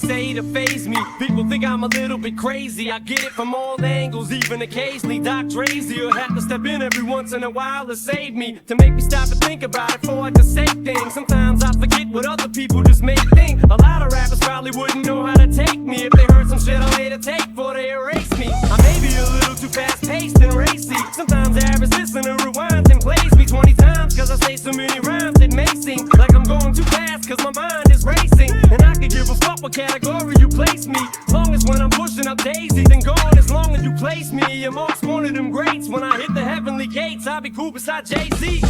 would say to faze me. People think I'm a little bit crazy. I get it from all angles, even occasionally. Doc Drazy will have to step in every once in a while to save me, to make me stop and think about it before I just say things. Sometimes I forget what other people just may think. A lot of rappers probably wouldn't know how to take me if they heard some shit I made a take before they erase me. I may be a little too fast-paced and racy. Sometimes the average listener rewinds and plays me 20 times, cause I say so many rhymes it may seem like I'm going too fast, cause my mind is racing. And I could give a fuck what category you place me, as long as when I'm pushing up daisies and gone, as long as you place me amongst one of them greats. When I hit the heavenly gates, I'll be cool beside Jay-Z.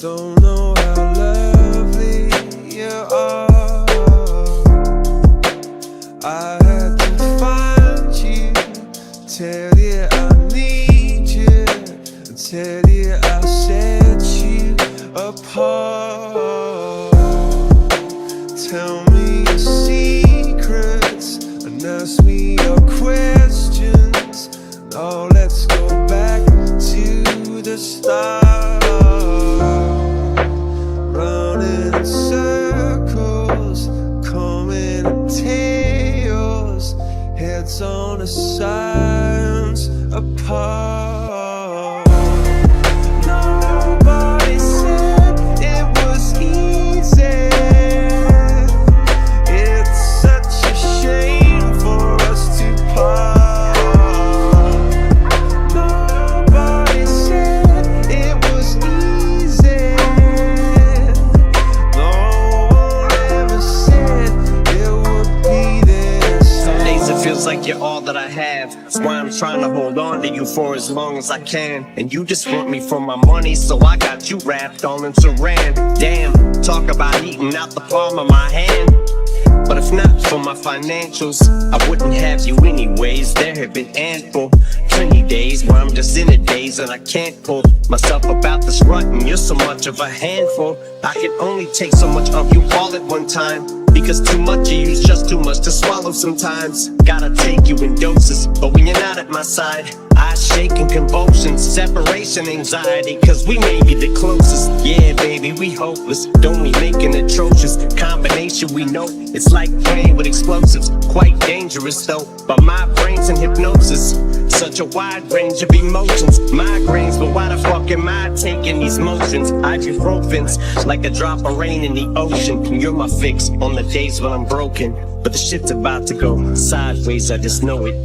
Don't know how lovely you are. I had to find you, tell you I need you, tell you I'll set you apart. Tell me your secrets and ask me your questions. Now let's go back to the start. On the sides apart. Nobody said it was easy. It's such a shame for us to part. Nobody said it was easy. No one ever said it would be this hard. Some days it feels like you're all that I have. That's why I'm trying to hold on to you for as long as I can. And you just want me for my money, so I got you wrapped all in saran. Damn, talk about eating out the palm of my hand. But if not for my financials, I wouldn't have you anyways. There have been plenty days where I'm just in a daze and I can't pull myself up out this rut, and you're so much of a handful. I can only take so much of you all at one time, because too much of you's just too much to swallow sometimes. Gotta take you in doses, but when you're not at my side, I shake in convulsions, separation anxiety, cause we may be the closest. Yeah, baby, we hopeless, don't we make an atrocious combination? We know it's like playing with explosives, quite dangerous though, but my brain's in hypnosis. Such a wide range of emotions, migraines, but why the fuck am I taking these motions? Ibuprofen's like a drop of rain in the ocean. You're my fix on the days when I'm broken, but the shit's about to go sideways, I just know it.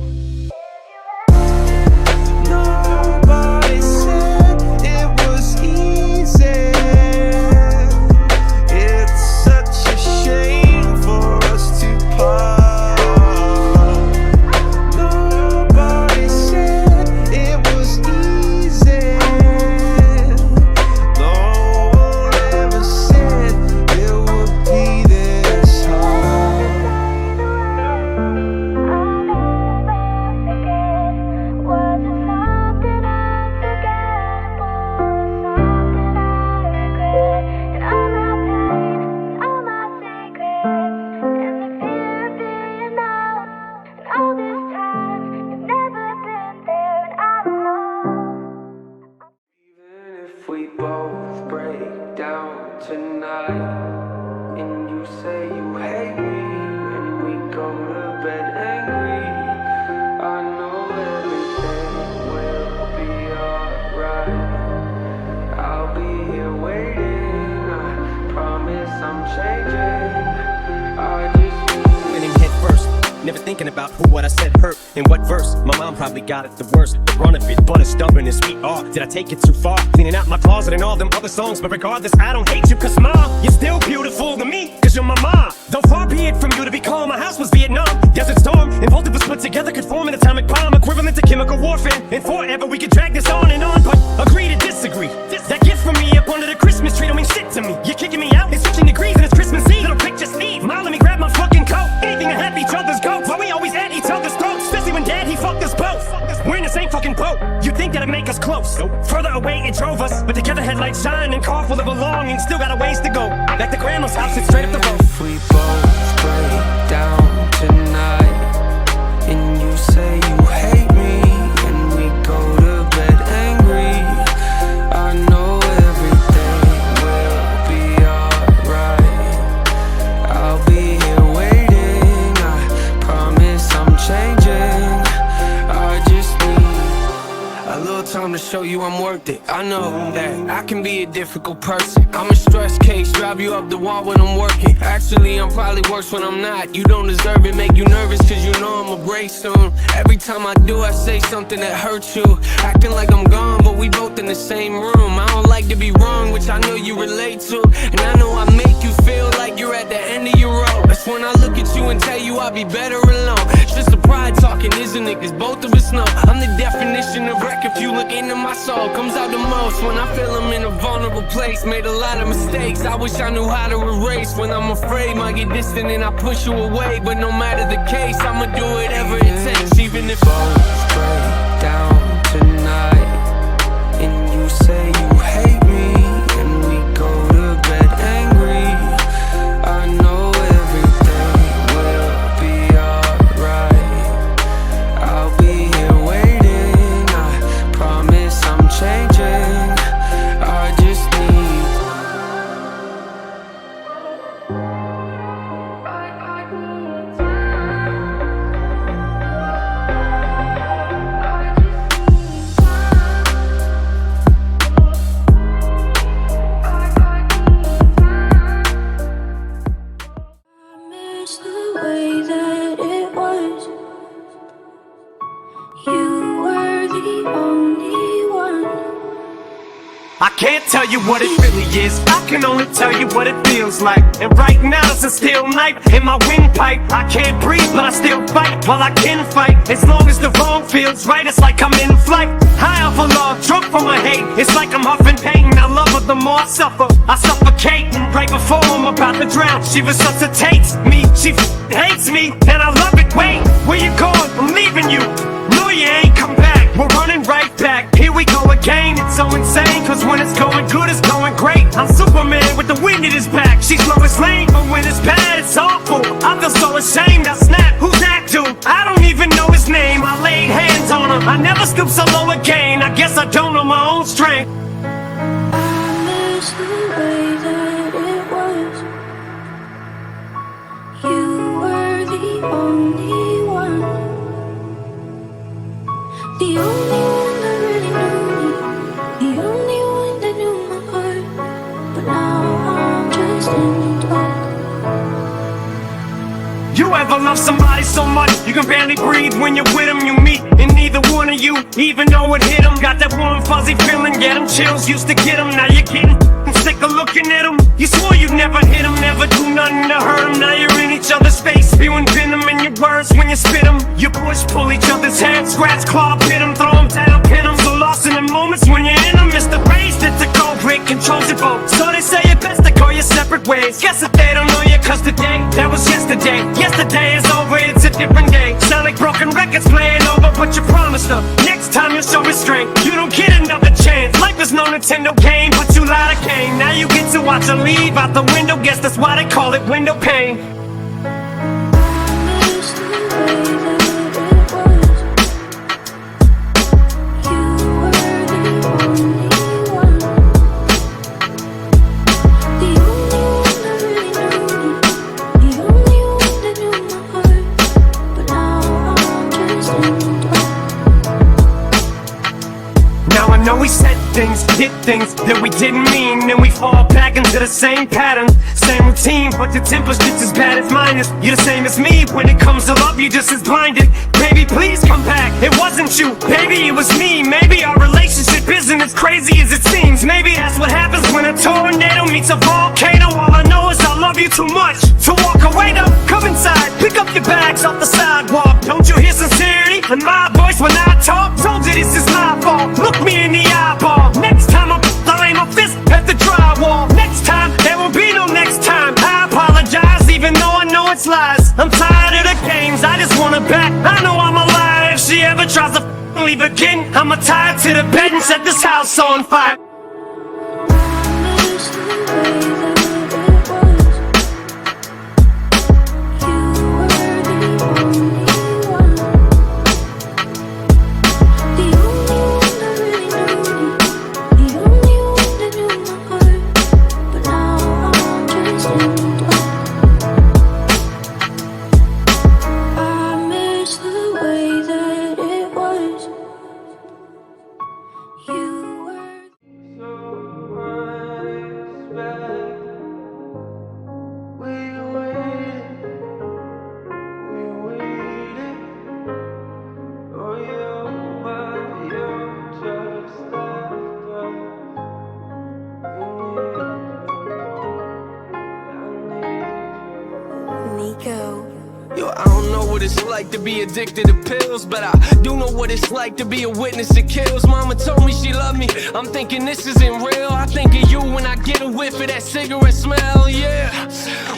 Nobody said it was easy. It's such a shame for us to part. Nobody said it was easy. No one ever said it would be this hard. never thinking about who what I said hurt and what verse. My mom probably got it the worst, the brunt of it, but as stubborn as we are. Did I take it too far? Cleaning out my closet and all them other songs, but regardless, I don't hate you, cause mom, you're still beautiful to me, cause you're my mom. Though far be it from you to be calm, my house was Vietnam, Desert Storm, and both of us put together could form an atomic bomb, equivalent to chemical warfare, and forever we could drag this on and on, but agree to disagree. That gift from me up under the Christmas tree don't mean shit to me. You're kicking me out, it's switching degrees and it's Christmas Eve. Little picture Steve, Ma, let me grab my fucking coat. Anything to have each other's goats, but we always at each other's throats, especially when dad, he fucked us both. We're in the same fucking boat, you'd think that'd make us close. Further away it drove us, but together headlights shine and car full of belonging. Still got a ways to go, back to grandma's house, it's straight up the road. If we both break down tonight, and you say you hate me, and we go to bed angry, I know everything will be alright. I'll be here waiting, I promise I'm changing. I just need a little time to show you I'm worth it. I know that I can be a difficult person. I'm a stress case, drive you up the wall when I'm working. Actually, I'm probably worse when I'm not. You don't deserve it, make you nervous cause you know I'ma break soon. Every time I do, I say something that hurts you. Acting like I'm gone, but we both in the same room. I don't like to be wrong, which I know you relate to. And I know I make you feel like you're at the end of your rope. That's when I look at you and tell you I'll be better alone. It's just a pride talking, isn't it? Cause both of us know I'm the definition of wreck. If you look into my soul, comes out the most when I feel I'm in a vulnerable place. Made a lot of mistakes, I wish I knew how to erase. When I'm afraid, might get distant and I push you away. But no matter the case, I'ma do whatever it takes. Even if both break down tonight, and you say you hate me, and we go to bed angry, I know everything will be alright. I'll be here waiting, I promise I'm changing. I just need I can't tell you what it really is, I can only tell you what it feels like. And right now it's a steel knife in my windpipe. I can't breathe but I still fight while I can fight. As long as the wrong feels right, it's like I'm in flight. High off of love, drunk from my hate, it's like I'm huffing pain. I love her the more I suffer, I suffocate. Right before I'm about to drown, she resuscitates me. She hates me and I love it. Wait, where you going? I'm leaving you. No, you ain't come back. We're running right back. Here we go again. It's so insane, cause when it's going good, it's going great. I'm Superman with the wind in his back. She's Lois Lane, but when it's bad, it's awful. I feel so ashamed. I snap. Who's that dude? I don't even know his name. I laid hands on him. I never stoop so low again. I guess I don't know my own strength. I miss the way that it was. You were the only one. The only one that really knew me, the only one that knew my heart. But now I'm just in the dark. You ever love somebody so much you can barely breathe when you're with them? You meet and neither one of you even know it hit them. Got that warm fuzzy feeling, get them chills, used to get them. Now you're getting sick of looking at them. You swore you'd never hit them, never do nothing to hurt them. Now you're in each other's face, spewing venom in your words when you spit them. You push, pull each other's hair, scratch, claw, pit them, throw them down, pin them. So lost in the moments when you're in them. It's the rage that the cold break controls your boat. So they say it best to go your separate ways. Guess that they don't know you, cause today, that was yesterday. Yesterday is over, it's a different day. Sound like broken records playing over, but you promised her next time you'll show restraint. You don't get another chance. Life is no Nintendo game, but you lied again. Now you get to watch her leave out the window. Guess that's why they call it window pane. I miss the way that it was. You were the only one. The only one that really knew me, the only one that knew my heart. But now I'm just in the dark. Now I know we said things, did things that we didn't mean, and we fall back into the same pattern. same routine, but your temper's just as bad as mine is. You're the same as me, when it comes to love, you're just as blinded. Baby, please come back, it wasn't you, baby, it was me. Maybe our relationship isn't as crazy as it seems. Maybe that's what happens when a tornado meets a volcano. All I know is I love you too much to walk away. Now come inside, pick up your bags off the sidewalk. Don't you hear sincerity in my voice when I talk? Told you this is my fault, look me in the eyeball. Next time I'll aim my fist at the drywall. Next time, there will be no next time. I apologize even though I know it's lies. I'm tired of the games, I just wanna bet I know I'm a liar. If she ever tries to leave again, I'ma tie her to the bed and set this house on fire. Yo, I don't know what it's like to be addicted to pills, but I do know what it's like to be a witness that kills. Mama told me she loved me, I'm thinking this isn't real. I think of you when I get a whiff of that cigarette smell, yeah.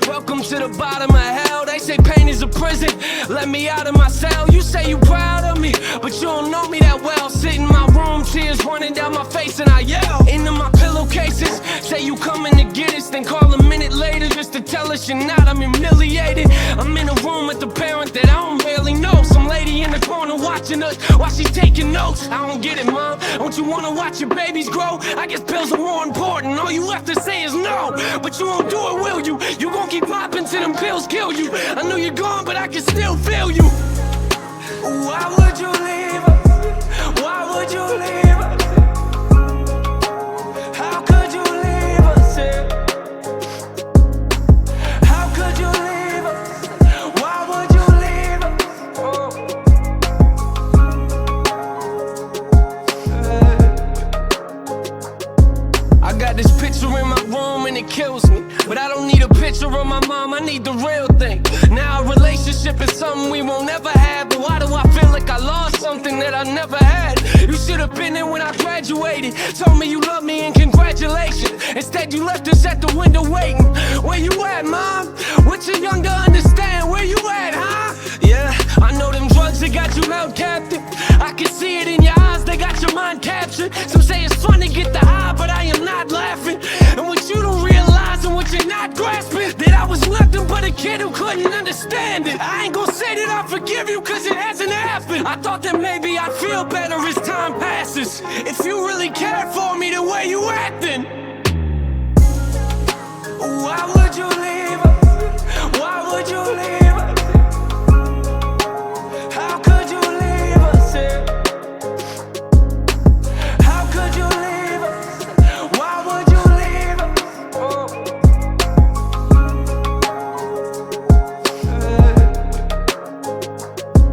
Welcome to the bottom of hell. They say pain is a prison, let me out of my cell. You say you proud of me, but you don't know me that well. Sit in my room, tears running down my face and I yell into my pillowcases. Say you coming to get us, then call a minute later just to tell us you're not. I'm humiliated. I'm in a room with a parent that I don't barely know. Some lady in the corner watching us while she's taking notes. I don't get it, mom. Don't you wanna watch your babies grow? I guess pills are more important. All you have to say is no, but you won't do it, will you? You gon' keep popping till them pills kill you. I know you're gone, but I can still feel you. Why would you leave us? Why would you leave us? How could you leave us here? How could you leave us? Why would you leave us? I got this picture in my room and it kills me, but I don't need a picture of my mom, I need the real thing. Now a relationship is something we won't ever have, but why do I feel like I lost something that I never had? You should have been there when I graduated, told me you love me and congratulations. Instead you left us at the window waiting. Where you at, mom? What you young to understand? Where you at, huh? Yeah, I know them drugs that got you held captive. I can see it in your eyes, they got your mind captured. Some say it's fun to get the high, but I am not laughing. And what you don't realize and what you're not grasping, that I was nothing but a kid who couldn't understand it. I ain't gonna say that I forgive you, cause it hasn't happened. I thought that maybe I'd feel better as time passes. If you really cared for me the way you acting. Why would you leave us? Why would you leave us? How could you leave us here? How could you leave us? Why would you leave us?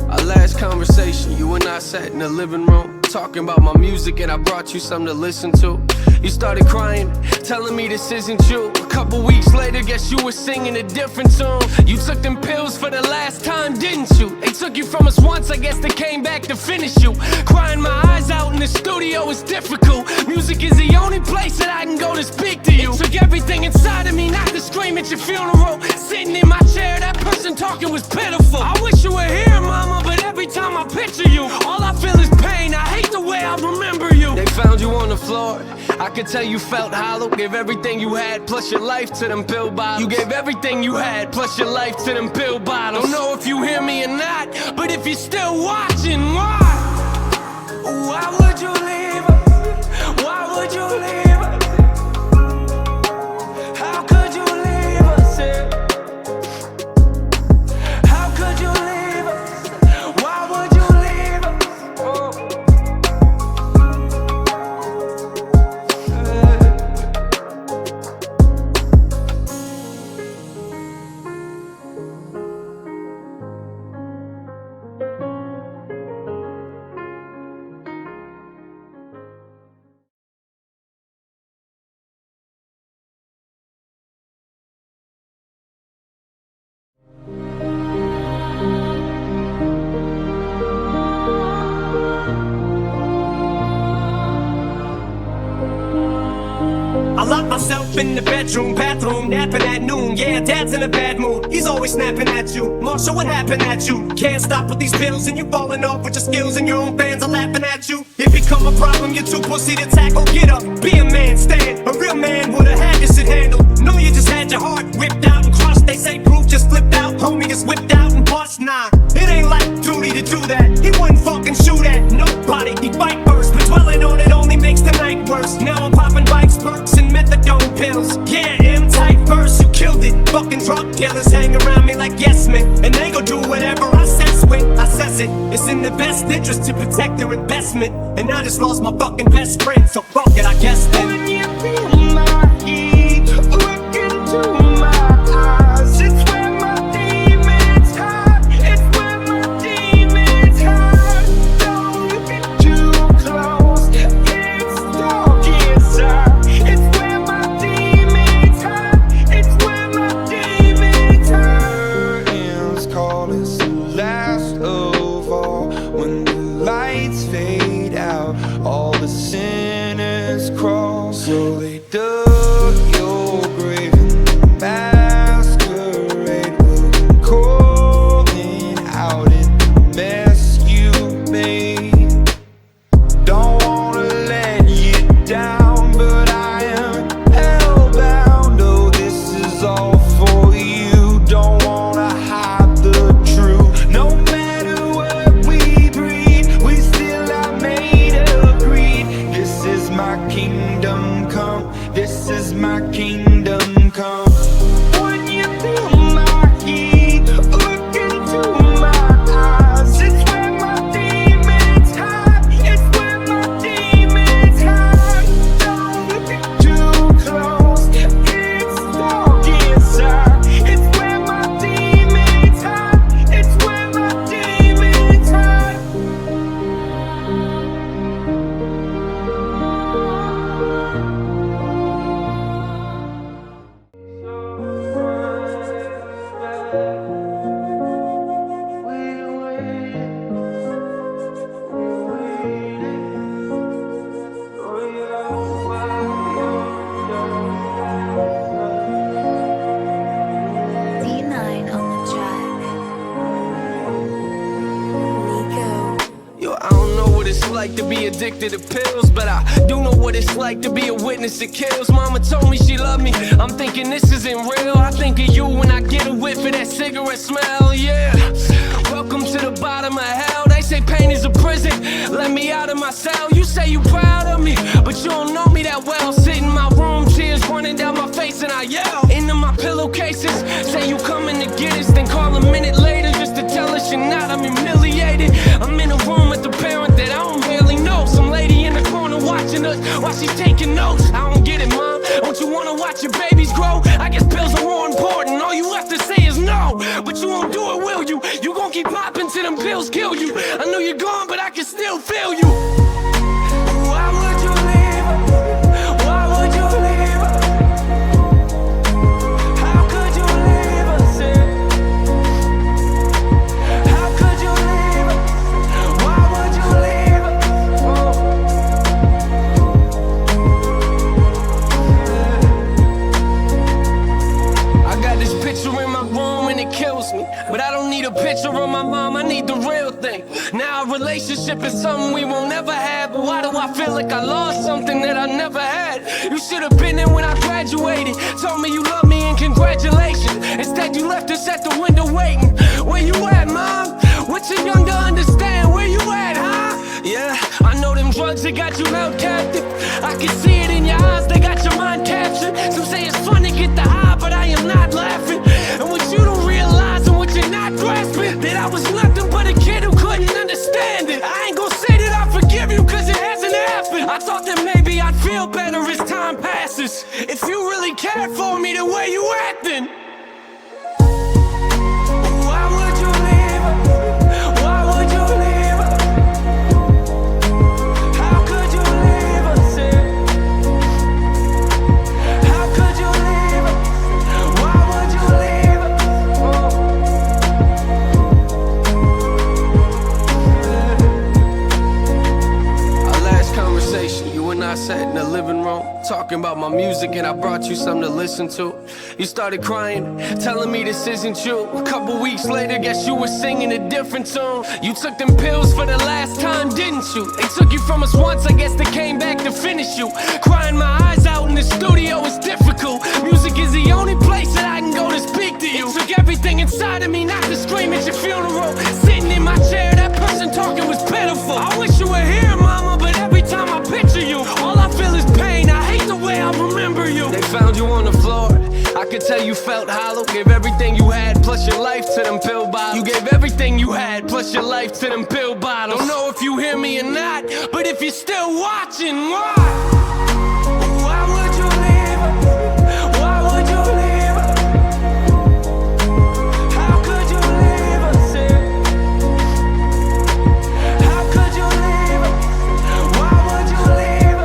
Our last conversation, you and I sat in the living room, talking about my music, and I brought you something to listen to. You started crying, telling me this isn't you. A couple weeks later, guess you were singing a different tune. You took them pills for the last time, didn't you? They took you from us once, I guess they came back to finish you. Crying my eyes out in the studio is difficult. Music is the only place that I can go to speak to you. It took everything inside of me not to scream at your funeral. Sitting in my chair, that person talking was pitiful. I wish you were here, mama, but every time I picture you, all I feel is pain. I hate the way I remember you. They found you on the floor, I could tell you felt hollow. Gave everything you had plus your life to them pill bottles. You gave everything you had plus your life to them pill bottles. Don't know if you hear me or not, but if you're still watching, why? Why would you leave us? Why would you leave us? How could you leave us here? How could you leave us? Why would you leave us? in the bedroom, bathroom, napping at noon. Yeah, dad's in a bad mood, he's always snapping at you. Marshall, what happened at you? Can't stop with these pills and you falling off with your skills and your own fans are laughing at you. It become a problem, you're too pussy to tackle. Get up, be a man, stand. A real man would've had this shit handled. No, you just had your heart whipped out and crushed. They say proof just flipped out, homie just whipped out and bust. Nah, it ain't like duty to do that. He wouldn't fucking shoot at nobody, he fight first. But dwelling on it only makes the night worse. Now I'm popping bikes, perks, and methadone pills. Yeah, M-type first, you killed it. Fucking drug dealers hang around me like yes men, and they gon' do whatever I says with. I says it, it's in the best interest to protect their investment. And I just lost my fucking best friend, so fuck it, I guess then. When you feel my heat, look into my eyes. It's where my demons hide. It's where my demons hide. Don't get too close. It's dark inside. It's where my demons hide. It's where my demons hide. Curtains call us the last of all. When the lights fade out, all the sinners crawl. So they dug your grave in the masquerade, looking calling out in the mess you made. Don't wanna let you down, but I am hellbound. Oh, this is all for you. Don't wanna hide the truth. No matter what we breed, we still are made of greed. This is my kingdom come. This is my kingdom come. When you feel my heat, look into my eyes. It's where my demons hide. It's where my demons hide. Don't get too close. It's dark inside. It's where my demons hide. It's where my demons hide. D9 on the track. Nico. Yo, I don't know what it's like to be addicted to pills, but I do know what it's like to be a witness that kills. Mama told me she loved me, I'm thinking this isn't real. I think of you when I get a whiff of that cigarette smell, yeah. Welcome to the bottom of hell. They say pain is a prison, let me out of my cell. You say you proud of me, but you don't know me that well. Sit in my room, tears running down my face and I yell into my pillowcases. Say you coming to get us, then call a minute later just to tell us you're not. I'm humiliated. I'm in a room with the parent that I don't barely know. Some lady in the corner watching us while she's taking notes. I don't get it, mom. Don't you wanna watch your babies grow? I guess pills are more important. All you have to say is no, but you won't do it, will you? You gon' keep popping till them pills kill you. I know you're gone, but I can still feel you. Why would you leave? Why would you leave? How could you leave us? How could you leave? Why would you leave? I got this picture in my room and it kills me, but I don't need a picture of my mom, I need the real thing. Now a relationship is something we won't never have, but why do I feel like I lost something that I never had? You should have been there when I graduated, told me you love me and congratulations. Instead you left us at the window waiting. Where you at, mom? What you young to understand? Where you at, huh? Yeah, I know them drugs that got you held captive. I can see it in your eyes, they got your mind captured. Some say it's fun to get the high, but I am not laughing. And what you don't realize and what you're not grasping, that I was nothing but a kid who couldn't understand it. I ain't gonna say that I forgive you, cause it hasn't happened. I thought that maybe I'd feel better as time passes. If you really cared for me the way you acting, why would you leave? my music and I brought you something to listen to. You started crying, telling me this isn't you. A couple weeks later, guess you were singing a different tune. You took them pills for the last time, didn't you? They took you from us once, I guess they came back to finish you. Crying my eyes out in the studio is difficult. Music is the only place that I can go to speak to you. It took everything inside of me not to scream at your funeral. Sitting in my chair, that person talking was pitiful. I wish you were here, mama, but every time I picture you, all I feel is pain. I hate the way I remember you. They found you on the floor, I could tell you felt hollow. Gave everything you had, plus your life to them pill bottles. You gave everything you had, plus your life to them pill bottles. Don't know if you hear me or not, but if you're still watching, why? Why would you leave us? Why would you leave us? How could you leave us? How could you leave us? Why would you leave us?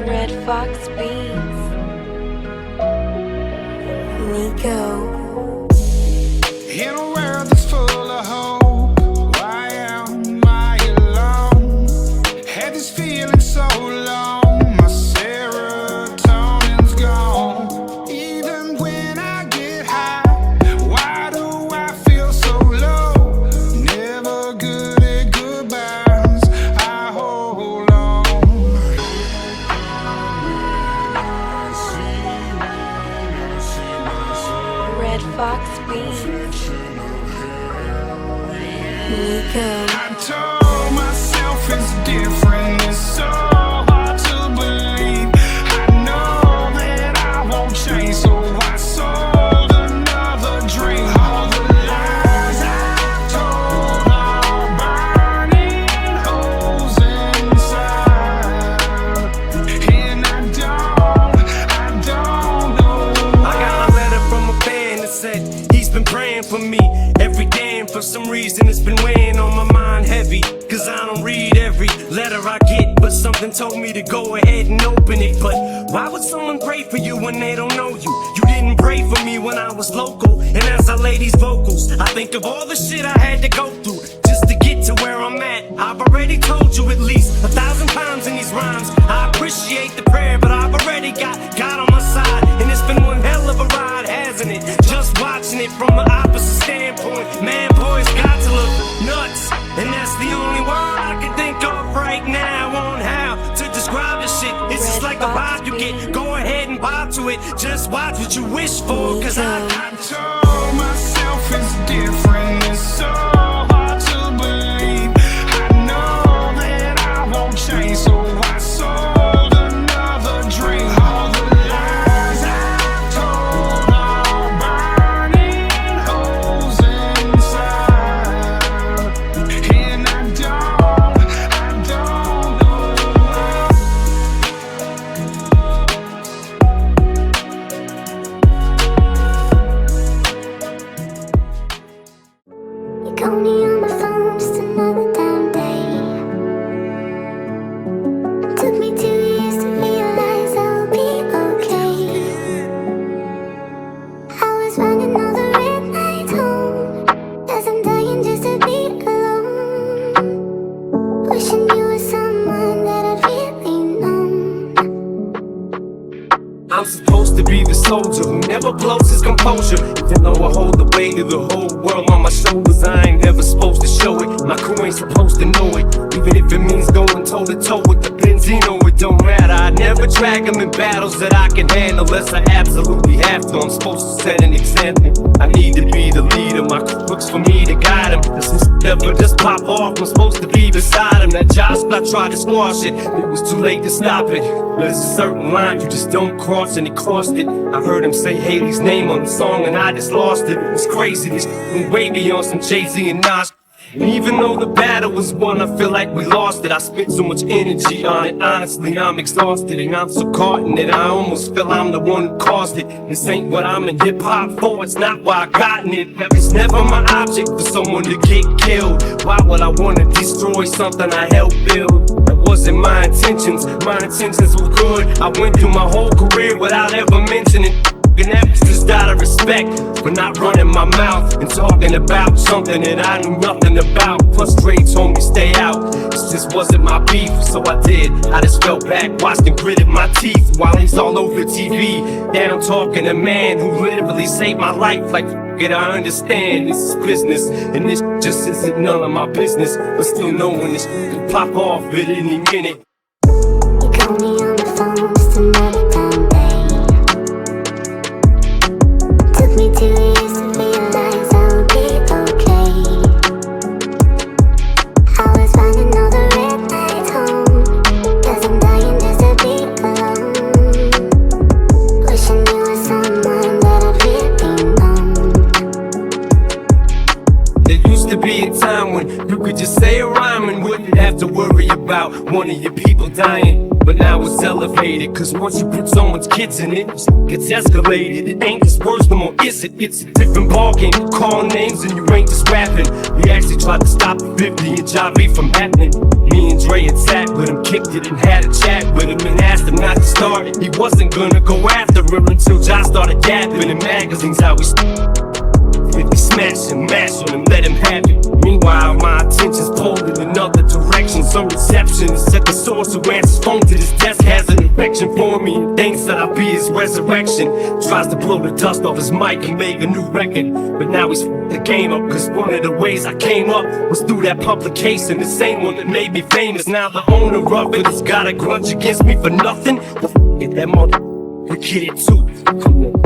Red Fox Beats. Nico. In a world that's full of hope, why am I alone? Had this feeling so long, my serotonin's gone. Even when I get high, why do I feel so low? Never good at goodbyes, I hold on. Red Fox Beats. Nico. I told myself it's different, it's so hard to believe. I know that I won't change, so I sold another dream. All the lies I told are burning holes inside, and I don't know I got a letter from a fan that said he's been praying for me every day, and for some reason it's been weighing on my mind heavy. Cause I don't read every letter I get, but something told me to go ahead and open it. But why would someone pray for you when they don't know you? You didn't pray for me when I was local, and as I lay these vocals, I think of all the shit I had to go through just to get to where I'm at. I've already told you at least 1,000 times in these rhymes, I appreciate the prayer, but I've already got God on my side. And it's been one hell of a ride, hasn't it? Just watching it from an opposite standpoint, man, boy, it's got to look nuts. And that's the only word I can think of right now on how to describe this shit. It's just like the vibe you get. Go ahead and vibe to it. Just watch what you wish for, cause I told myself it's different, it's so hard to believe. I know that I won't change, so I sold another dream. All the lies I told are burning holes inside, and I don't know. You call me on my phone just another damn day. Took me 2 years to realize I'll be okay. I was running all the red lights home, as I'm dying just to be alone. Wishing you were someone that I'd really known. I'm supposed to be the soldier who never blows his composure. Even though I hold the weight of the whole world on my shoulders, I ain't never supposed to show it. My crew ain't supposed to know it. Even if it means going toe to toe with the Benzino, it don't matter. I never never drag them in battles that I can handle unless I absolutely have to. I'm supposed to set an example. I need to be the leader. My crooks for me to guide them. This never just pop off. I'm supposed to be beside him. That job I tried to squash it. It was too late to stop it. There's a certain line you just don't cross, and he crossed it. I heard him say Haley's name on the song, and I just lost it. It was crazy. This went way beyond some Jay-Z and Nas. And even though the battle was won, I feel like we lost it. I spent so much energy on it. Honestly, I'm exhausted, and I'm so caught in it. I almost feel I'm the one who caused it. This ain't what I'm in hip-hop for. It's not why I gotten it. It's never my object for someone to get killed. Why would I want to destroy something I helped build? That wasn't my intentions. My intentions were good. I went through my whole career without ever mentioning. And that's just out of respect for not running my mouth and talking about something that I knew nothing about. Frustrated told me stay out. This just wasn't my beef, so I did. I just fell back, watched him gritted my teeth while he's all over TV. Down talking to a man who literally saved my life. Like, f it, I understand this is business, and this just isn't none of my business. But still knowing this could pop off at any minute. You call me on the phone just another time, babe. Took me 2 years to realize I'll be okay. I was finding all the red lights home, 'cause I'm dying just to be alone. Wishing you were someone that I'd really known. There used to be a time when you could just say a rhyme and wouldn't have to worry about one of your people dying. But now it's elevated, 'cause once you put someone's kids in it, it's escalated. It ain't just words no more, is it? It's a different ballgame. Calling names and you ain't just rapping. We actually tried to stop the 50 and Javi from happening. Me and Dre had sat with him, kicked it and had a chat with him and asked him not to start it. He wasn't gonna go after her until John started yapping in magazines how we 50 smash and mash on him, let him have it. Meanwhile, my attention's pulled in another direction. Some receptionist at the source who answers phone to this desk has an affection for me and thinks that I'll be his resurrection. Tries to blow the dust off his mic and make a new record, but now he's f***ed the game up, 'cause one of the ways I came up was through that publication, the same one that made me famous. Now the owner of it has got a grudge against me for nothing. Well, f*** it, that mother get it too.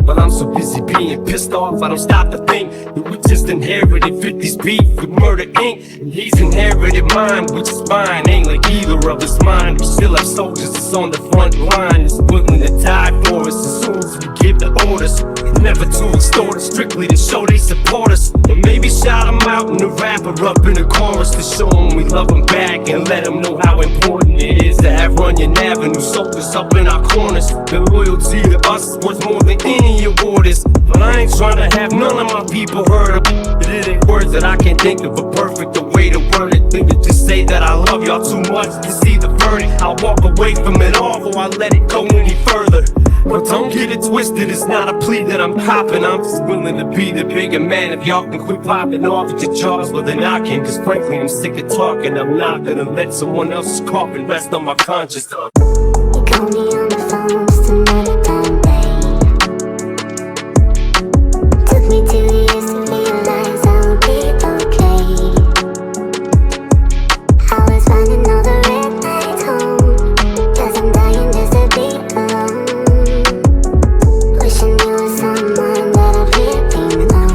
But I'm so busy being pissed off, I don't stop to think that we just inherited 50's beef with Murder Inc. And he's inherited mine, which is fine. Ain't like either of us mine. We still have soldiers that's on the front line, that's willing to die for us as soon as we give the orders. Never to extort us, strictly to show they support us. And maybe shout them out and the rapper up in the chorus to show them we love them back and let them know how important it is to have Runyon Avenue soldiers up in our corners. The loyalty to us is worth more than any award is. But I ain't trying to have none of my people hurt up. It ain't words that I can't think of a perfect way to word it. Think it just say that I love y'all too much to see the verdict. I'll walk away from it all before I let it go any further. But don't get it twisted, it's not a plea that I'm copping. I'm just willing to be the bigger man. If y'all can quit popping off at your jaws, well then I can. 'Cause frankly I'm sick of talking. I'm not gonna let someone else's coffin rest on my conscience. You call me on the phone just another time, babe. Took me 2 years to realize I'll be okay. I was finding all the red lights home, 'cause I'm dying just to be alone. Wishing you were someone that I'd really known.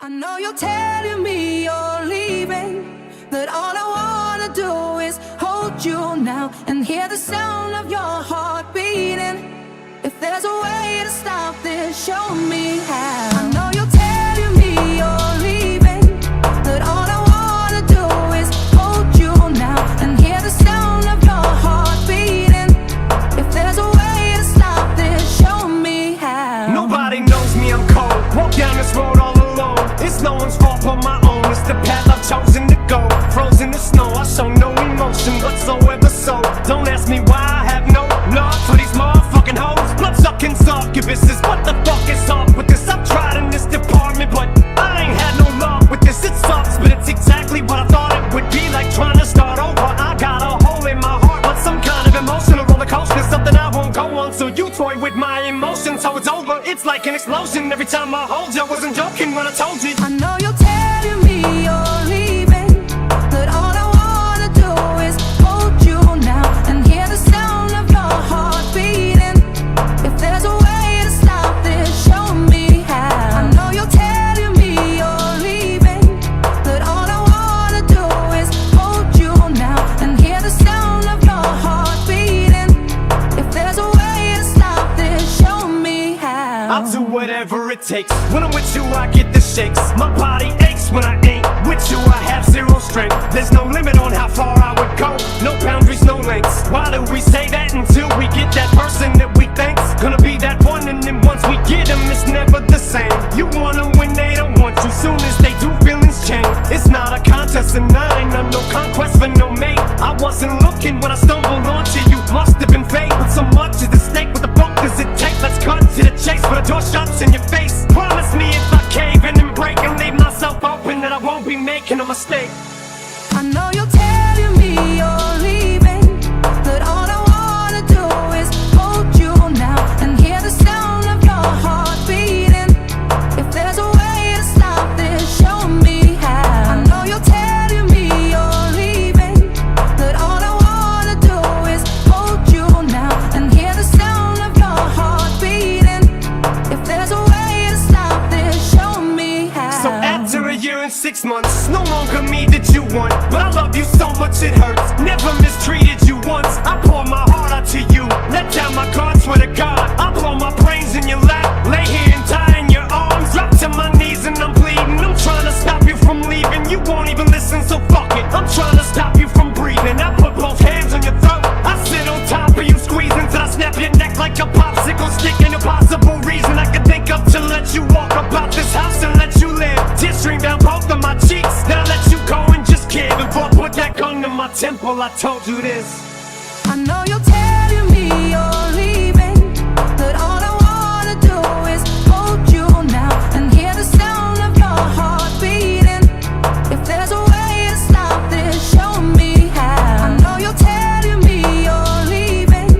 I know you're telling me you're leaving, that all I wanna do is hold you now and hear the sound of your heart beating. If there's a way to stop this, show me how. I know you're telling me you're leaving, that all I wanna do is hold you now and hear the sound of your heart beating. If there's a way to stop this, show me how. Nobody knows me, I'm cold. Walk down this road all alone. It's no one's fault but my own. It's the path I've chosen to go. Frozen in snow, I show no emotion whatsoever. So don't ask me why I have no love for these motherfucking hoes. Blood sucking succubuses. What the fuck is up with this? I've tried enough. toy with my emotions. So it's over, it's like an explosion. Every time I hold you, I wasn't joking when I told you. I know you're telling me you're leaving, but all I wanna do is hold you now and hear the sound of your heart beating. If there's a way to stop this, show me how. I know you're telling me you're leaving, but all I wanna do is hold you now and hear the sound of your heart beating. If there's a way to stop this, show me how. I'll do whatever it takes. When I'm with you, I get the shakes. My body aches when I ain't with you. I have zero strength. There's no limit on how far I would go. No boundaries, no lengths. Why do we say that until we get that person that we think's gonna be that one? And then once we get them, it's never the same. You want them when they don't want you. Soon as they do, feelings change. It's not a contest of nine. I'm no conquest for no mate. I wasn't looking when I stumbled onto you. Must have been fate. But so much is at stake. What the fuck does it take? Let's cut to the chase. But the door shuts in your face. Promise me if I cave in and break and leave myself open, that I won't be making a mistake. I know you're telling me you're leaving, but all I wanna do is hold you now and hear the sound of your heart beating. If there's a way to stop this, show me how. I know you're telling me you're leaving, but all I wanna do is hold you now and hear the sound of your heart beating. If there's a way to stop this, show me how. So after a year and 6 months, it's no longer me that you want, but I love you so much it hurts. Never mistreated you once. I pour my heart out to you. Let down my guard, swear to God, I blow my brains in your lap. Lay here and die in your arms. Drop to my knees and I'm bleeding. I'm trying to stop you from leaving. You won't even listen, so fuck it. I'm trying to stop you from breathing. I put both hands on your throat. I sit on top of you, squeezing till I snap your neck like a popsicle stick. Ain't a possible reason I could think of to let you walk about this house and let you live. Tears stream down both of my cheeks. Then I let you go and just give. And put that gun to my temple, I told you this. I know you're telling me you're leaving, but all I wanna do is hold you now and hear the sound of your heart beating. If there's a way to stop this, show me how. I know you're telling me you're leaving,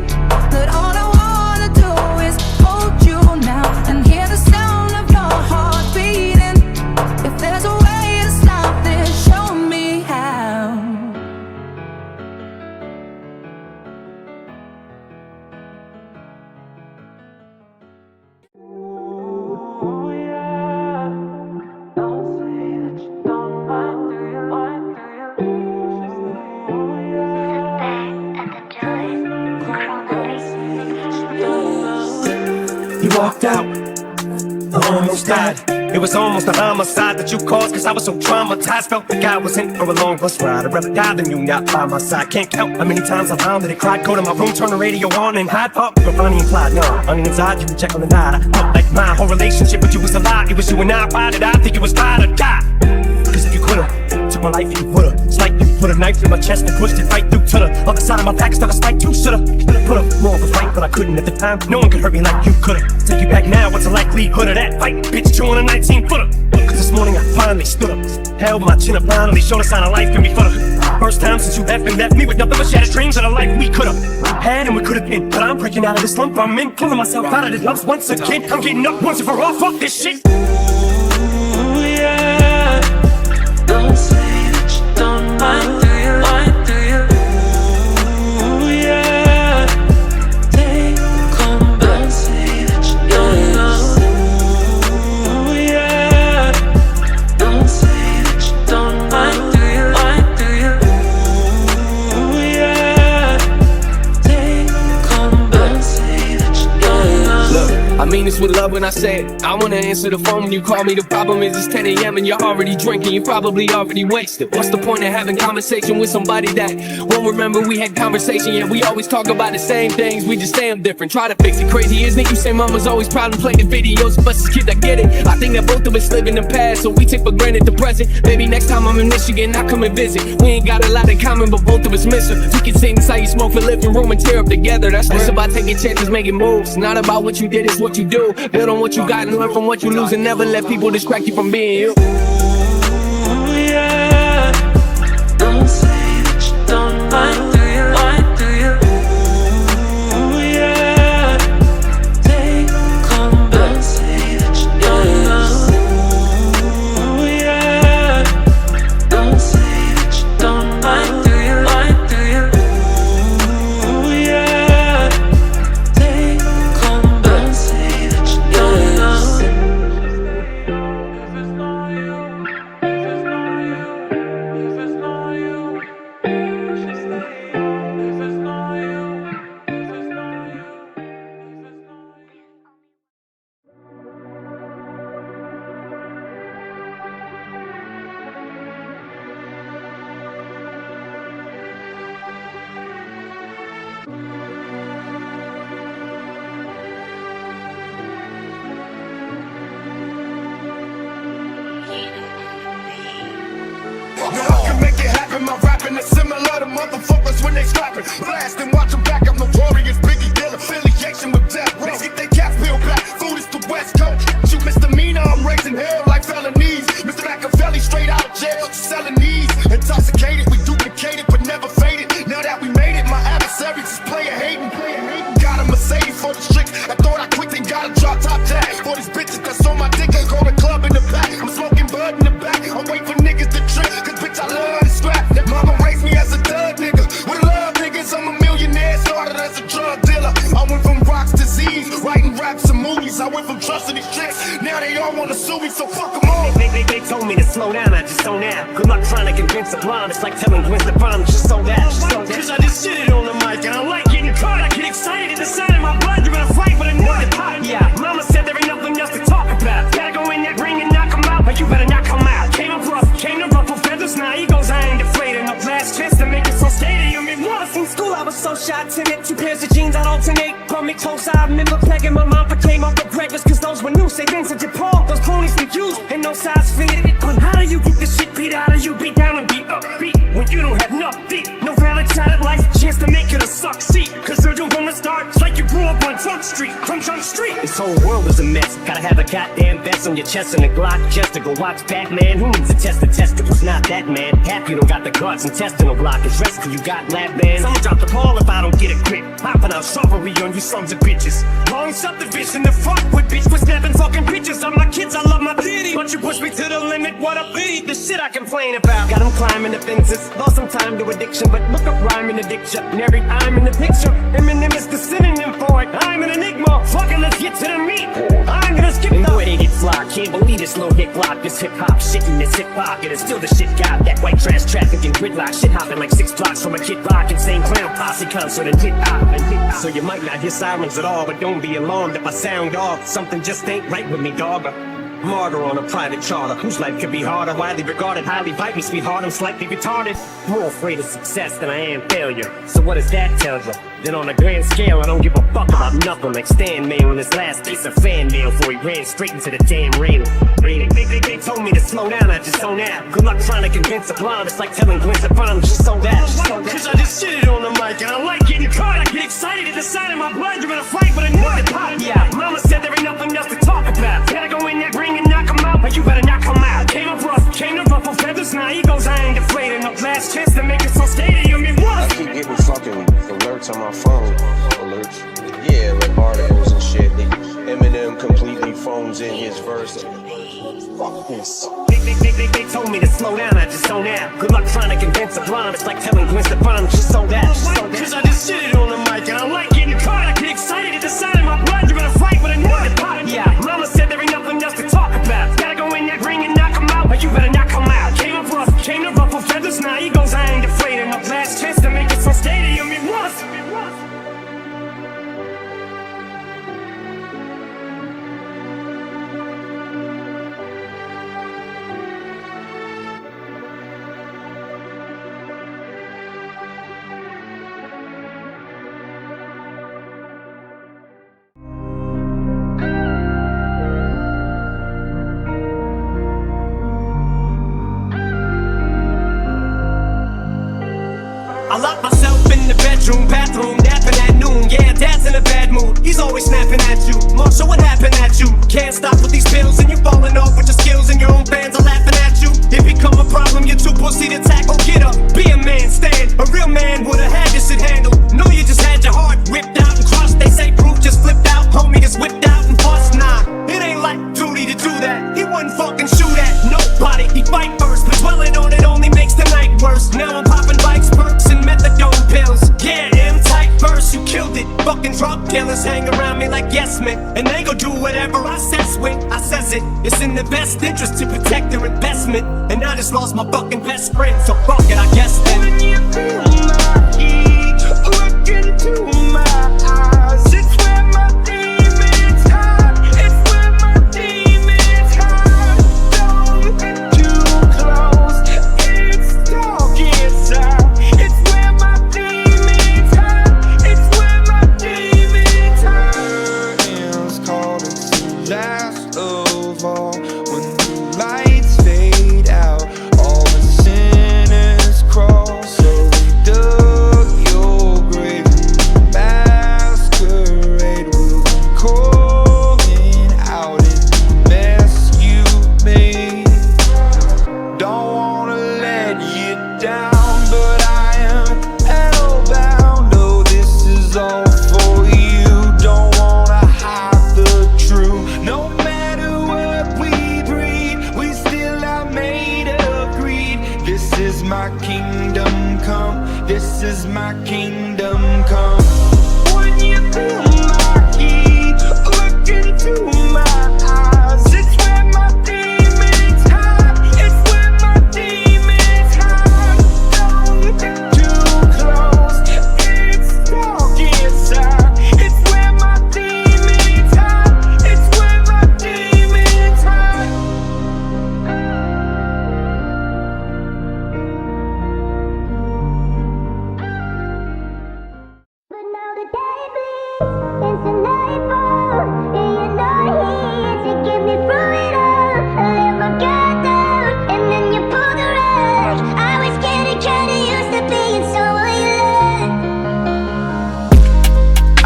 but all I wanna do is hold you now and hear the sound of your heart beating. If there's a way to stop this, show me how. You walked out, I almost died. It was almost a homicide that you caused, cause I was so traumatized. Felt like I was in for a long bus ride. I'd rather die than you not by my side. Can't count how many times I found that it cried. Go to my room, turn the radio on and hide. Up, but Bonnie and Clyde, no. On the inside, you can check on the night. I felt like my whole relationship with you was a lie. It was you and I, why did I think it was ride or die? Cause if you could've took my life, you would've. It's like you put a knife in my chest and pushed it right through to the other side of my back. Stuck a spike, you should've put up more of a fight, but I couldn't at the time. No one could hurt me like you could've. Take you back now, what's the likelihood of that fight? Bitch, you on a 19-footer. Cause this morning I finally stood up, held my chin up, finally showed a sign of life can be fuller. First time since you left and left me with nothing but shattered dreams of the life we could've had and we could've been. But I'm breaking out of this slump I'm in, pulling myself out of this love once again. I'm getting up once and for all, fuck this shit. Ooh, yeah. Don't say that you don't mind, do you? Mind, do you? Ooh, yeah. Take, come back, say that you don't know. Ooh, yeah. Don't say that you don't mind, do you? Mind, do you? Ooh, yeah. Take, come back, say that you don't know. Look, I mean this with love when I say it. I wanna answer the phone when you call me. The problem is it's 10 a.m. and you're already drinking. You're probably already wasted. What's the point of having conversation with somebody that won't remember we had conversation? Yeah, we always talk about the same things, we just say them different. Try to fix it, crazy isn't it? You say mama's always proud and play the videos of us as kids, I get it. I think that both of us live in the past, so we take for granted the present. Maybe next time I'm in Michigan, I'll come and visit. We ain't got a lot in common, but both of us miss her. We can sing, how you smoke for living room and tear up together. That's what's about taking chances, making moves. Not about what you did, it's what you do. Build on what you got and learn from what you lose, and never let people distract you from being you. Ooh, yeah. Don't say that you don't mind, do you? Mind, do you? Ooh, yeah. them motherfuckers when they scrapping. Blast and watch them back, I'm notorious Biggie dealer. Affiliation with death row. Get they caps peeled back, food is the West Coast. Shoot misdemeanor, I'm raising hell like felonies. Mr. Machiavelli straight out of jail, selling these. Intoxicated, we duplicated but never faded. Now that we made it, my adversaries is player hating. Got a Mercedes for the strict. I thought I quit and got a drop top tag for these bitches that's on my dick. I call the club in the back. I'm smoking bud in the back. I'm waiting for niggas to trip, cause bitch I love to scrap. Mama raised me as a thug nigga. With love niggas, I'm a millionaire, started as a drug dealer. I went from rocks to Z's, writing raps and movies. I went from trusting these chicks, now they all wanna sue me, so fuck them all. They told me to slow down, I just don't out. Good luck trying to convince a blonde, it's like telling Gwen Stefani, just sold out, just sold out. Cause I just sit it on the mic and I like getting caught. I get excited, the sound in my blood, you're gonna fight with another pot. Yeah, mama said there ain't nothing else to talk about. Gotta go in that ring and knock him out, but you better not come out. Came up rough, came to ruffle feathers, now egos, I ain't deflated. No last chance to make it so stadium. It was in school, I was so shy, timid. 2 pairs of jeans, I'd alternate. Pull me close, I remember pegging my mom for came off the breakfast, cause those were new. Say Vincent DePaul, those ponies we used, and no size fitted. But how do you get this shit beat out of you? Beat down and beat up, beat when you don't have nothing. No valid shot at life, chance to make it a succeed. Cause they're doing from the start, it's like you grew up on Trump Street, from Trump Street. This whole world is a mess. Gotta have a goddamn vest on your chest and a Glock just to go watch Batman. Who needs a test to test it was not that man? Half you don't got the guts, intestinal blockage. Rest cause you got lab bands. I'ma drop the ball if I don't get a grip. Popping out strawberry on you sons of bitches. Long subdivision, the fuck with bitch. We're snapping fucking pictures of my kids, I love my city. But you push me to the limit, what a pity. The shit I complain about. Got them climbing the fences. Lost some time to addiction, but look up rhyme in the dictionary. I'm in the picture. Eminem is the synonym for it. I'm an enigma. Fucking let's get to the meat. I'm gonna skip the way they get fly. Can't believe this little hit block. This hip hop shit in this hip pocket. It's still the shit got that white trash traffic and gridlock. Shit hopping like 6 blocks from a Kid Rock. Insane clown posse concert and hip hop and hip hop. So you might not hear sirens at all, but don't be alarmed if I sound off. Something just ain't right with me, dog. Martyr on a private charter, whose life could be harder, widely regarded, highly bite me, sweetheart, I'm slightly retarded. More afraid of success than I am failure. So what does that tell you? Then on a grand scale, I don't give a fuck about nothing. Like Stan Mail on his last piece of fan mail before he ran straight into the damn railing. They told me to slow down, I just don't out. Good luck trying to convince a blonde, it's like telling Gwen Stefani, just sold out, just sold out. Cause I just sit it on the mic and I like getting caught. I get excited at the sound in my blood, you're gonna fight with another pot. Yeah, mama said there ain't nothing else to talk about. Gotta go in that ring and knock him out, but you better not come out. Came up rough, came to ruffle feathers, now egos, I ain't deflated. No last chance to make it so stadium, it was. I keep getting fucking alerts on my phone. Alerts? Yeah, like articles and shit. Eminem completely phones in his verse. Fuck this. They told me to slow down, I just don't out. Good luck trying to convince a blonde, it's like telling Gwen Stefani, just sold out, just sold out. Cause I just sit it on the mic and I like getting caught. I get excited at the sound in my blood, you're gonna fight with another pot. Yeah, mama said there ain't nothing else to talk about. Gotta go in that ring and knock him out, but you better not come out. Came up rough, came to ruffle feathers, now egos, I ain't deflated. No last chance to make it so stadium, it was. I lock myself in the bedroom, bathroom, napping at noon. Yeah, dad's in a bad mood, he's always snapping at you. Marshall, what happened at you? Can't stop with these pills and you falling off with your skills and your own fans are laughing at you. It become a problem, you're too pussy to tackle. Get up, be a man, stand. A real man would've had this shit handled. No, you just had your heart whipped out and crushed. They say proof just flipped out, homie just whipped out and bust. Nah, it ain't like duty to do that. He wouldn't fucking shoot at nobody, he fight first. But dwelling on it only makes the night worse. Now I'm popping bikes, perks, and methadone pills. Yeah, M-type verse, you killed it. Fucking drug dealers hang around me like yes men, and they go do whatever I says when I says it. It's in the best interest to protect their investment, and I just lost my fucking best friend, so fuck it, I guess then. When you feel my heat, look into my eyes, it's where my demons hide. It's where my demons hide. Don't get too close, it's dark inside. It's where my demons hide. It's where my demons hide. Curtains call it the last of all. When the lights fade out, all the sinners crawl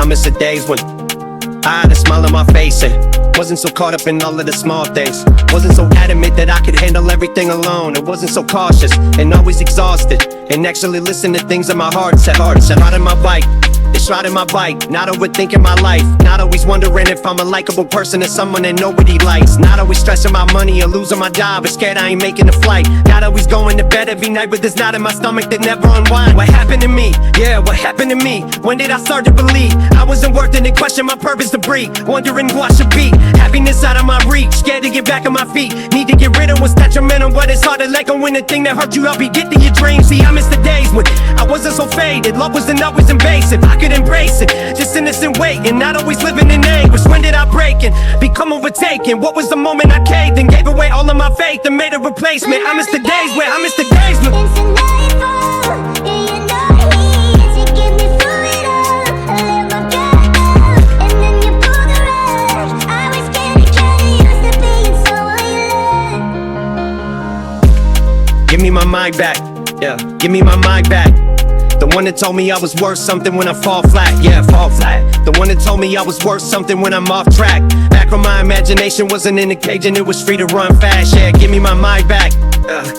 miss the days when I had a smile on my face and wasn't so caught up in all of the small things. Wasn't so adamant that I could handle everything alone. It wasn't so cautious and always exhausted, and actually listen to things in my heart said. Riding my bike, it's riding my bike. Not overthinking my life, not always wondering if I'm a likable person or someone that nobody likes. Not always stressing my money or losing my job, but scared I ain't making a flight. Not always going to bed every night with this knot in my stomach that never unwind. What happened to me? Yeah, what happened to me? When did I start to believe I wasn't worth it and question my purpose to breathe? Wondering who I should be, happiness out of my reach. Scared to get back on my feet, need to get rid of what's detrimental. But it's hard to let go when the thing that hurt you help you get to your dreams. See, I miss the days when I wasn't so faded. Love wasn't always invasive, I could embrace it, just innocent waiting, not always living in anguish. When did I break and become overtaken? What was the moment I caved and gave away all of my faith and made a replacement? I miss the days when I miss the days when It's a nightfall, and you know me to get me through it all. I let my guard down, and then you pull the rug. I was getting kinda used to being so alone. give me my mind back, yeah, give me my mind back. The one that told me I was worth something when I fall flat, yeah, fall flat. The one that told me I was worth something when I'm off track. Back when my imagination wasn't in the cage and it was free to run fast, yeah, give me my mind back.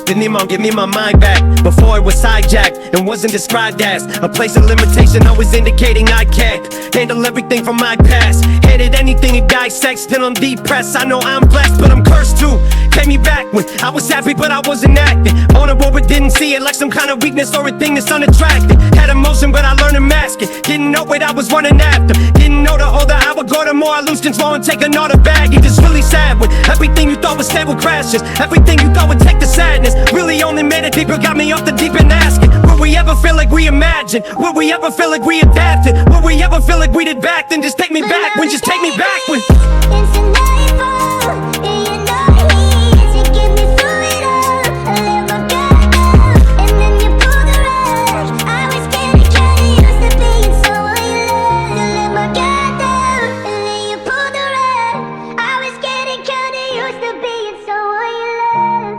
Give me my mind back. Before it was hijacked and wasn't described as a place of limitation, always indicating I can't handle everything from my past. Hated anything it dissects till I'm depressed. I know I'm blessed, but I'm cursed too. Take me back when I was happy, but I wasn't acting. Vulnerable, but didn't see it like some kind of weakness or a thing that's unattractive. Had emotion, but I learned to mask it. Didn't know what I was running after. Didn't know the older I would go, the more I lose control and take another bag. It is really sad when everything you thought was stable crashes. Everything you thought would take the sadness really only made it deeper. Got me off the deep end asking, will we ever feel like we imagined? Will we ever feel like we adapted? Will we ever feel like we did back then? Just take me back when, just take me back when. It's a nightfall, and you know me to get me through it all. I let my guard down, and then you pull the rug. I was getting kinda used to being so alone. I let my guard down, and then you pull the rug. I was getting kinda used to being so alone.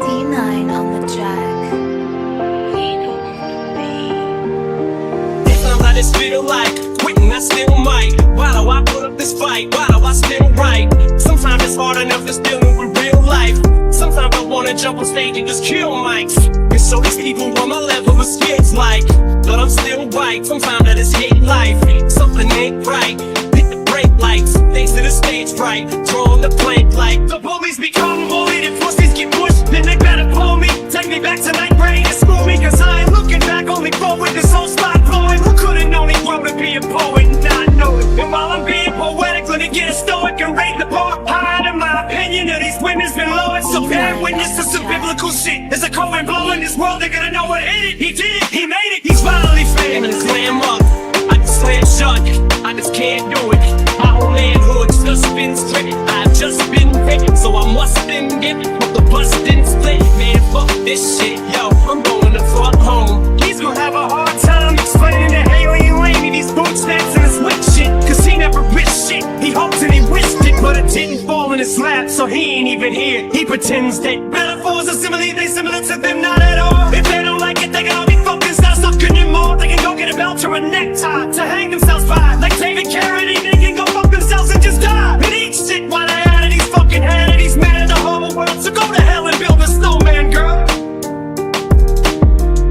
D9 on the track. It's not how this feel like quitting, I still might. Why do I put up this fight? Why do I still write? Sometimes it's hard enough just dealing with real life. Sometimes I wanna jump on stage and just kill mics. And so these people on my level of skits like, but I'm still right. Sometimes I just hate life. Something ain't right. Hit the brake lights. Thanks to the stage fright. Throwing the plank like the bullies become bullied and pussies get pushed. Then they better pull me. Take me back to night brain and school me. Cause I ain't looking back, only forward. This whole spot blowing. Who could've known he grow to be a poet and not know it? And while I'm being poetic, let me get a stoic and rate the poet high. In my opinion of these women's been lowered. So bad witness to some biblical shit. There's a cold wind blowing this world, they're gonna know what hit it. He did it, he made it. He's finally failing to slam up. I just slam shut, I just can't do it. My whole manhood's just been stripped. I've just been picked, so I must admit, but the bus didn't split. Man, fuck this shit, yo, I'm going to fuck home. He's gonna have a hard time explaining to Haley and Laney these bootstraps and this wick shit. Cause he never wished shit, he hoped and he wished it, but it didn't fall in his lap, so he ain't even here. He pretends that metaphors are simile, they similar to them, not at all. If they don't like it, they can all be fucking stop sucking you more. They can go get a belt or a necktie to hang themselves by. Like David Carradine, they can go fuck themselves and just die. And eat shit while they out of these fucking head of these men in the whole world. So go to hell and build a snowman, girl.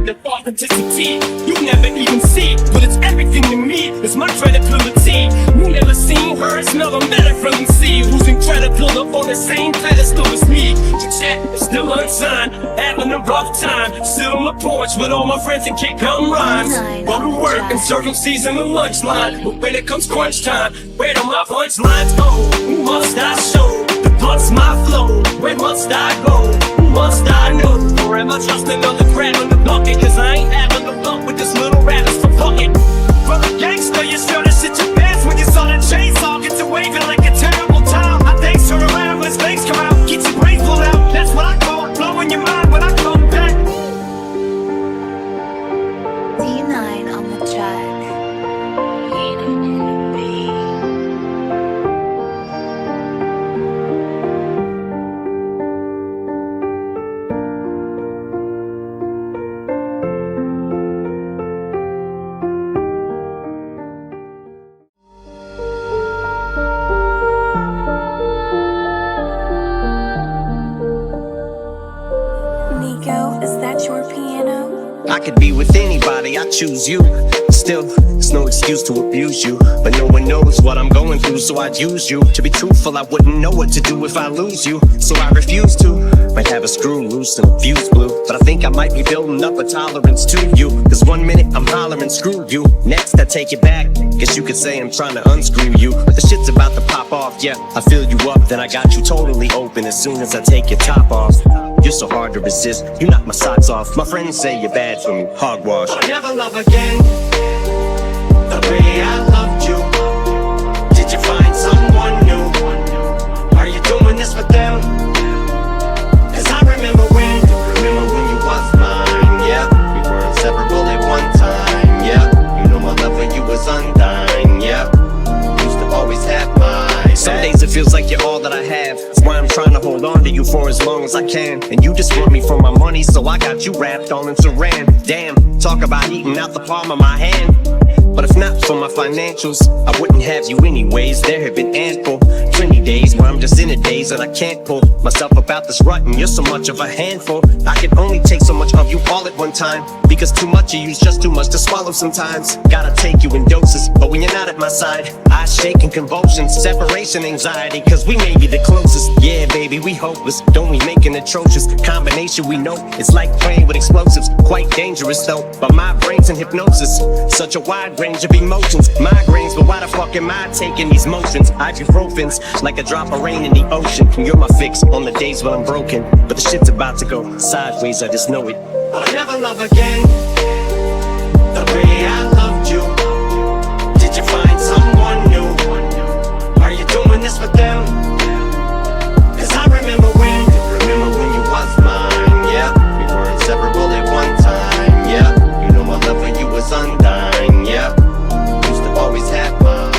The authenticity, you never even see it, but it's everything to me. It's my credibility. You never seen her, it's never met her from sea. Who's incredible up on the same pedestal as me. The chat is still unsigned, having a rough time. Still on the porch with all my friends and kick on rhymes. Go to work and serve them season the lunch line. But when it comes crunch time, where do my punchlines go? Who must I show? What's my flow? Where must I go? Who must I know? Or am I just another crab in the bucket? Cause I ain't having the luck with this little rabbit, so fuck it. From a gangster, you sure to shit your pants when you saw the chainsaw get to waving like a terrible time. I thanks her around when his legs come out, get your brain pulled out. That's what I call blowing your mind when I come back. D9 on I could be with anybody, I choose you. Still, there's no excuse to abuse you, but no one knows what I'm going through, so I'd use you. To be truthful, I wouldn't know what to do if I lose you, so I refuse to. Might have a screw loose and a fuse blew, but I think I might be building up a tolerance to you. Cause 1 minute I'm hollering screw you, next I take it back. Guess you could say I'm trying to unscrew you, but the shit's about to pop off. Yeah, I fill you up, then I got you totally open as soon as I take your top off. You're so hard to resist, you knock my socks off. My friends say you're bad for me, hogwash. I'll never love again the way I loved you. Did you find someone new? Are you doing this for them? Cause I remember when you was mine, yeah. We were inseparable at one time, yeah. You know my love when you was undying, yeah. Used to always have mine. Some days it feels like you're all that I have. That's why I'm trying to hold on to you for as long as I can. And you just want me for my money, so I got you wrapped all in saran. Damn, talk about eating out the palm of my hand. But if not for my financials, I wouldn't have you anyways. There have been ample, plenty days where I'm just in a daze and I can't pull myself up out this rut, and you're so much of a handful. I can only take so much of you all at one time, because too much of you's just too much to swallow sometimes. Gotta take you in doses, but when you're not at my side, I shake in convulsions, separation anxiety, cause we may be the closest. Yeah, baby, we hopeless, don't we make an atrocious combination? We know it's like playing with explosives, quite dangerous though. But my brain's in hypnosis, such a wide range of emotions, migraines, but why the fuck am I taking these motions? Ibuprofen's like a drop of rain in the ocean. You're my fix on the days when I'm broken, but the shit's about to go sideways, I just know it. I'll never love again the way I loved you. Did you find someone new? Are you doing this for them? Cause I remember when you was mine, yeah. We were inseparable at one time, yeah. You know my love when you was undying, yeah. Used to always have mine.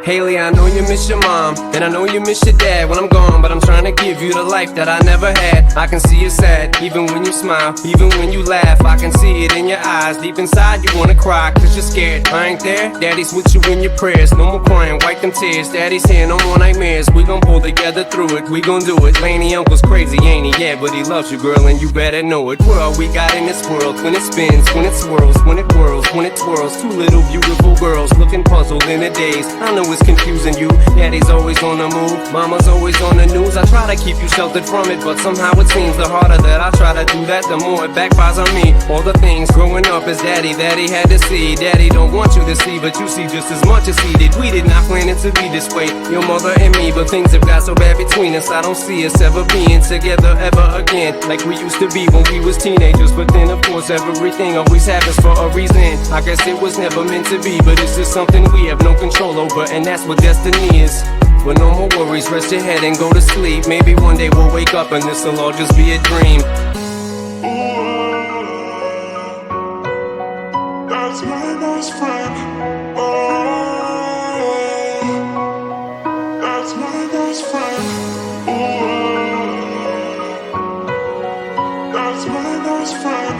Haley, I know you miss your mom, and I know you miss your dad when I'm gone, but I'm trying to give you the life that I never had. I can see you sad, even when you smile, even when you laugh. I can see it in your eyes, deep inside you wanna cry, cause you're scared. I ain't there, daddy's with you in your prayers. No more crying, wipe them tears, daddy's here, no more nightmares. We gon' pull together through it, we gon' do it. Laney uncle's crazy, ain't he? Yeah, but he loves you, girl, and you better know it. What all we got in this world, when it spins, when it swirls, when it whirls, when it twirls. Two little beautiful girls, looking puzzled in a daze. I know it's confusing you, daddy's always on the move, mama's always on the news. I try to keep you sheltered from it, but somehow it seems the harder that I try to do that, the more it backfires on me. All the things growing up as daddy that he had to see, daddy don't want you to see, but you see just as much as he did. We did not plan it to be this way, your mother and me, but things have got so bad between us. I don't see us ever being together ever again, like we used to be when we was teenagers. But then of course everything always happens for a reason. I guess it was never meant to be, but it's just something we have no control over, and that's what destiny is. But no more worries, rest your head and go to sleep. Maybe one day we'll wake up and this'll all just be a dream. That's my best friend. That's my best friend. That's my best friend.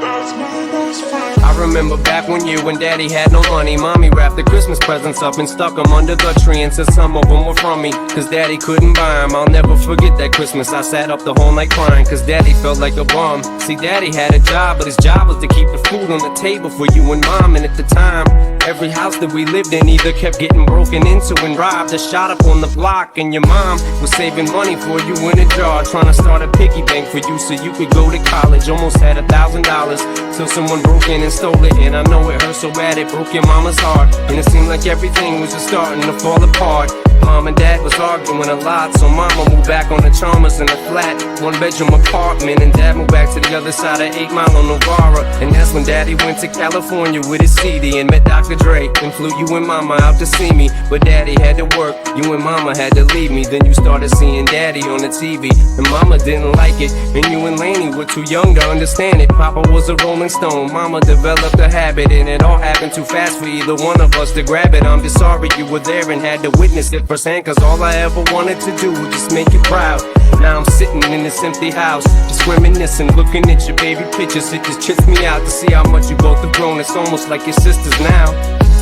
That's my best friend. I remember back one year when daddy had no money. Mommy wrapped the Christmas presents up and stuck them under the tree and said some of them were from me, cause daddy couldn't buy them. I'll never forget that Christmas. I sat up the whole night crying, cause daddy felt like a bum. See, daddy had a job, but his job was to keep the food on the table for you and mom. And at the time, every house that we lived in either kept getting broken into and robbed or shot up on the block. And your mom was saving money for you in a jar, trying to start a piggy bank for you so you could go to college. Almost had $1,000 till someone broke in and stole it. And I know it hurt so bad it broke your mama's heart, and it seemed like everything was just starting to fall apart. Mom and dad was arguing a lot, so mama moved back on the Chalmers in a flat, one-bedroom apartment, and dad moved back to the other side of 8 Mile on Novara. And that's when daddy went to California with his CD and met Dr. Dr. Dre, and flew you and mama out to see me. But daddy had to work, you and mama had to leave me. Then you started seeing daddy on the TV, and mama didn't like it. And you and Laney were too young to understand it. Papa was a Rolling Stone, mama developed a habit, and it all happened too fast for either one of us to grab it. I'm just sorry you were there and had to witness it firsthand, cause all I ever wanted to do was just make you proud. Now I'm sitting in this empty house, just reminiscing, looking at your baby pictures. It just trips me out to see how much you both have grown. It's almost like your sisters now.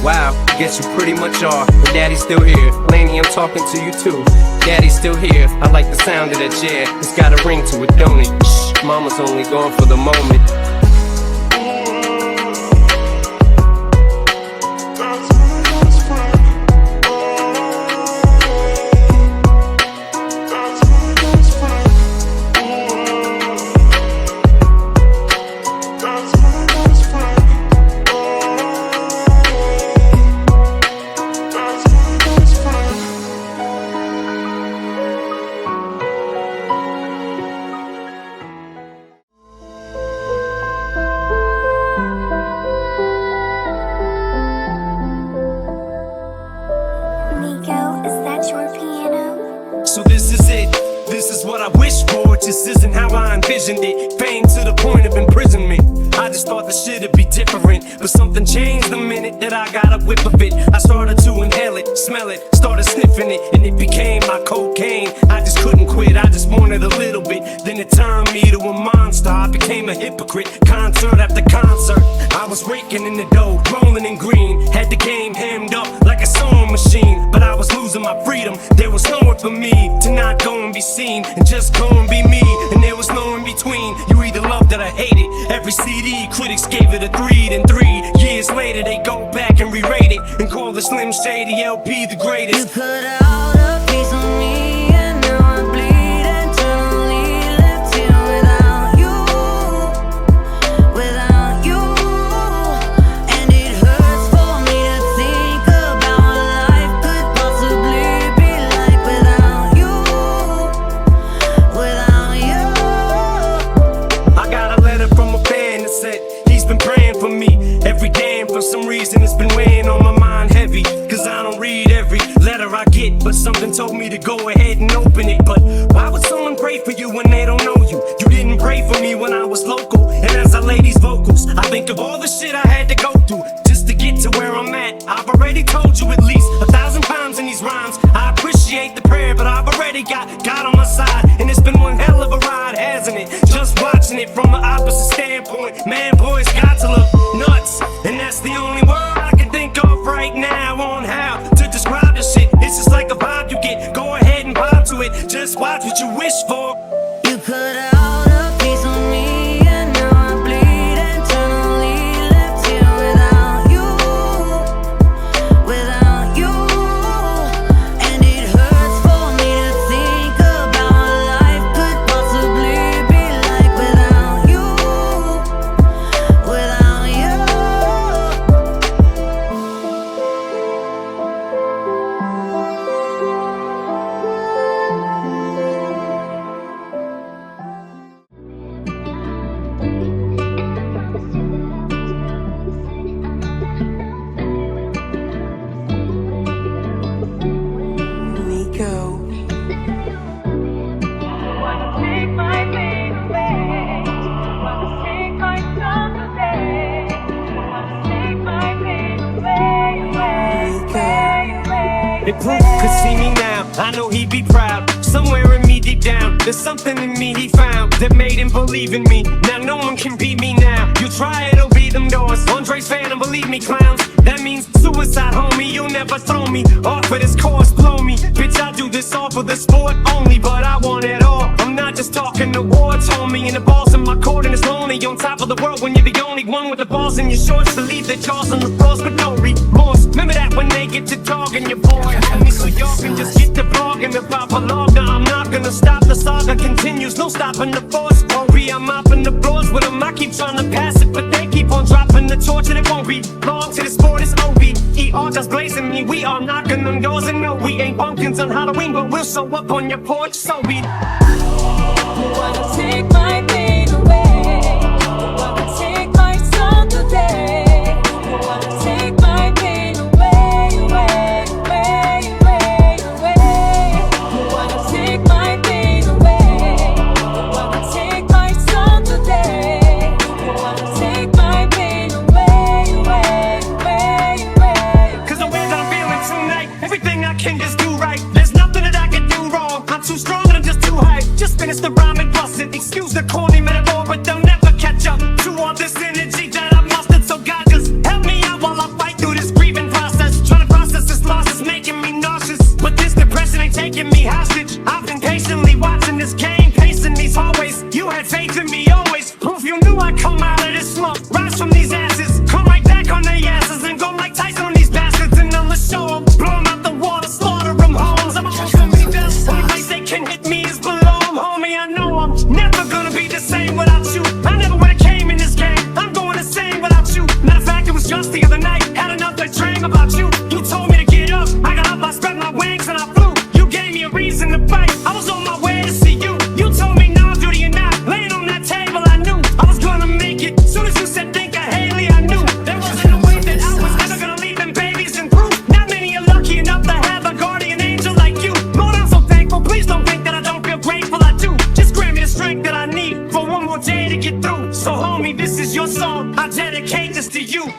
Wow, I guess you pretty much are. But daddy's still here. Laney, I'm talking to you too. Daddy's still here. I like the sound of that chair. It's got a ring to it, don't it? Shh, mama's only gone for the moment. So this is it, this is what I wished for. It just isn't how I envisioned it. Fame to the point of imprisonment. I just thought the shit'd be different, but something changed the minute that I got a whip of it. I started to inhale it, smell it, started sniffing it, and it became my cocaine. I just couldn't quit, I just wanted a little bit. Then it turned me to a monster, I became a hypocrite. Concert after concert, I was raking in the dough, rolling in green. Had the game hemmed up like a sewing machine, but I was losing my freedom. There was nowhere for me to not go and be seen, and just go and be me, and there was no in between. You either loved it or hated. Every CD, critics gave it a 3. Then 3 years later, they go back and re-rate it, and call the Slim Shady LP the greatest. You cut out a piece of me, and now I bleed internally. Left here without you, without you. And it hurts for me to think about what life could possibly be like without you, without you. I got a letter from a fan that said he's been praying for me every day, and for some reason it's been weighing on my mind heavy. Cause I don't read every letter I get, but something told me to go ahead and open it. But why would someone pray for you when they don't know you? You didn't pray for me when I was local, and as I lay these vocals, I think of all the shit I had to go through just to get to where I'm at. I've already told you at least 1,000 times in these rhymes, I appreciate the prayer, but I've already got God on my side. And it's been one hell of a ride, hasn't it? Just watching it from the opposite standpoint. Man, boys got to look nuts, and that's the only word I can think of right now on how to describe this shit. It's just like a vibe you get. Go ahead and vibe to it. Just watch what you wish for. You cut out a piece of me, and now I bleed internally. Left here without you, without you. And it hurts for me to think about what life could possibly be like without you, without you. If Proof could see me now, I know he'd be proud. Somewhere in me deep down, there's something in me he found that made him believe in me. Now no one can beat me now. You try, it'll be them doors. Andre's fan, and believe me, clowns. That means suicide, homie. You'll never throw me off of this course, blow me. Bitch, I do this all for the sport only, but I want it all. I'm not just talking awards, homie. And the ball's in my court, and it's lonely on top of the world when you're the only one with the balls in your shorts to leave the jaws on the floors with no remorse. Remember that when they get to dogging your boy, homie, so y'all can just get the blogging about my log. Now I'm not gonna stop, the saga continues, no stopping the force. Worry, I'm mopping the floors with them. I keep trying to pass it, but they keep on dropping the torch, and it won't be long till the sport is OVER just blazing me. We are knocking on doors, and no, we ain't pumpkins on Halloween, but we'll show up on your porch, so be. You wanna take my pain away, you wanna take my song today, you wanna take my pain. me hostage. I've been patiently watching this game, pacing these hallways. You had faith in me always, proof you knew I'd come out of this slump. Rise from these asses, come right back on their asses, and go like Tyson on these bastards. And I'ma show them, blow them out the water, slaughter them homes. I'm gonna be down, only place they can hit me is below them. Homie, I know I'm never gonna be the same without you. I never would've came in this game, I'm going the same without you. Matter of fact, it was just the other night, had another dream about you. You told me to get up, I got up, I spread my wings and I flew. You gave me a reason to fight, I was on my way to see you. You told me no, duty or not, laying on that table I knew I was gonna make it. Soon as you said think of Haley, I knew there wasn't a way that I was ever gonna leave them babies and proof. Not many are lucky enough to have a guardian angel like you. Lord, I'm so thankful, please don't think that I don't feel grateful, I do. Just grant me the strength that I need for one more day to get through. So homie, this is your song, I dedicate this to you.